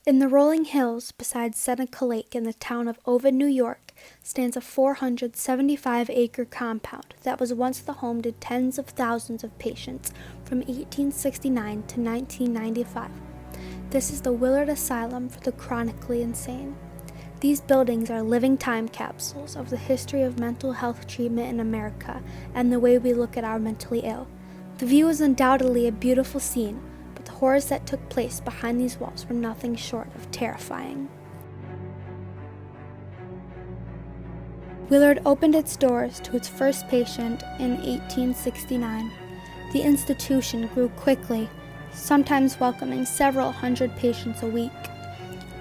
In the rolling hills beside Seneca Lake in the town of Ovid, New York, stands a 475-acre compound that was once the home to tens of thousands of patients from 1869 to 1995. This is the Willard Asylum for the chronically insane. These buildings are living time capsules of the history of mental health treatment in America and the way we look at our mentally ill. The view is undoubtedly a beautiful scene, but the horrors that took place behind these walls were nothing short of terrifying. Willard opened its doors to its first patient in 1869. The institution grew quickly, sometimes welcoming several hundred patients a week.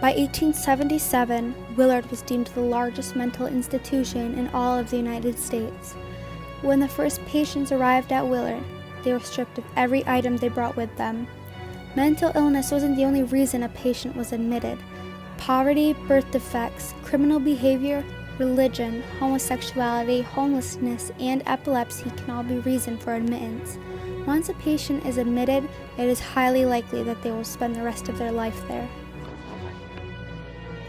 By 1877, Willard was deemed the largest mental institution in all of the United States. When the first patients arrived at Willard, they were stripped of every item they brought with them. Mental illness wasn't the only reason a patient was admitted. Poverty, birth defects, criminal behavior, religion, homosexuality, homelessness, and epilepsy can all be reason for admittance. Once a patient is admitted, it is highly likely that they will spend the rest of their life there.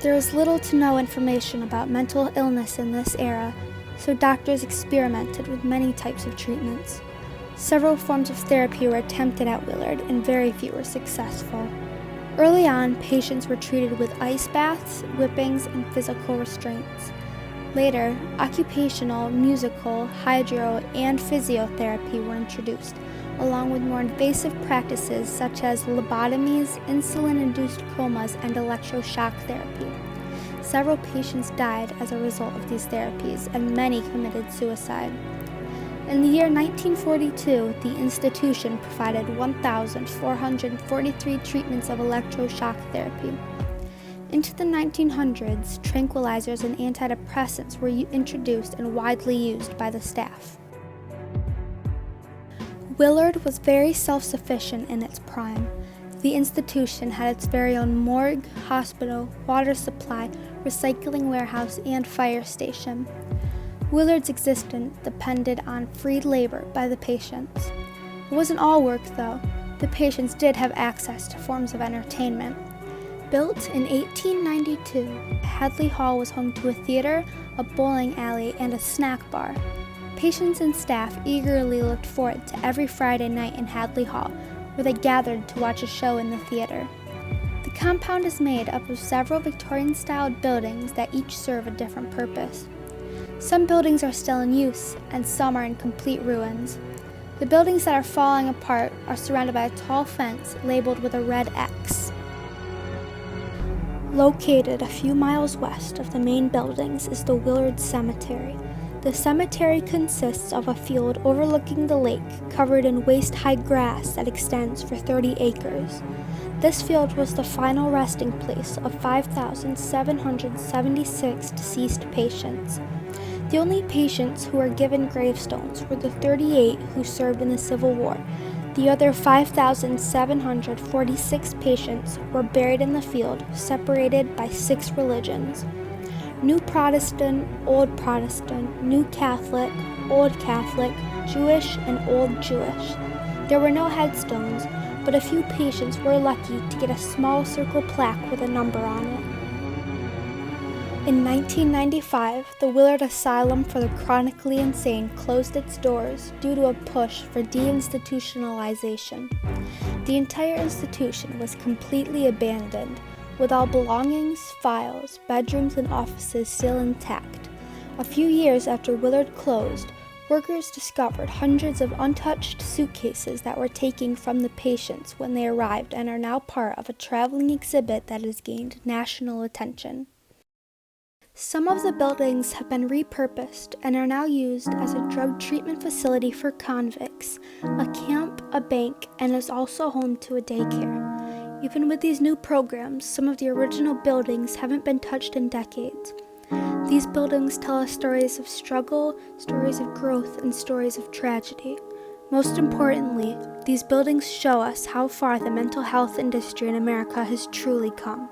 There is little to no information about mental illness in this era, so doctors experimented with many types of treatments. Several forms of therapy were attempted at Willard, and very few were successful. Early on, patients were treated with ice baths, whippings, and physical restraints. Later, occupational, musical, hydro, and physiotherapy were introduced, along with more invasive practices such as lobotomies, insulin-induced comas, and electroshock therapy. Several patients died as a result of these therapies, and many committed suicide. In the year 1942, the institution provided 1,443 treatments of electroshock therapy. Into the 1900s, tranquilizers and antidepressants were introduced and widely used by the staff. Willard was very self-sufficient in its prime. The institution had its very own morgue, hospital, water supply, recycling warehouse, and fire station. Willard's existence depended on free labor by the patients. It wasn't all work, though. The patients did have access to forms of entertainment. Built in 1892, Hadley Hall was home to a theater, a bowling alley, and a snack bar. Patients and staff eagerly looked forward to every Friday night in Hadley Hall, where they gathered to watch a show in the theater. The compound is made up of several Victorian-styled buildings that each serve a different purpose. Some buildings are still in use, and some are in complete ruins. The buildings that are falling apart are surrounded by a tall fence labeled with a red X. Located a few miles west of the main buildings is the Willard Cemetery. The cemetery consists of a field overlooking the lake covered in waist-high grass that extends for 30 acres. This field was the final resting place of 5,776 deceased patients. The only patients who were given gravestones were the 38 who served in the Civil War. The other 5,746 patients were buried in the field, separated by 6 religions: New Protestant, Old Protestant, New Catholic, Old Catholic, Jewish, and Old Jewish. There were no headstones, but a few patients were lucky to get a small circle plaque with a number on it. In 1995, the Willard Asylum for the chronically insane closed its doors due to a push for deinstitutionalization. The entire institution was completely abandoned, with all belongings, files, bedrooms, and offices still intact. A few years after Willard closed, workers discovered hundreds of untouched suitcases that were taken from the patients when they arrived and are now part of a traveling exhibit that has gained national attention. Some of the buildings have been repurposed and are now used as a drug treatment facility for convicts, a camp, a bank, and is also home to a daycare. Even with these new programs, some of the original buildings haven't been touched in decades. These buildings tell us stories of struggle, stories of growth, and stories of tragedy. Most importantly, these buildings show us how far the mental health industry in America has truly come.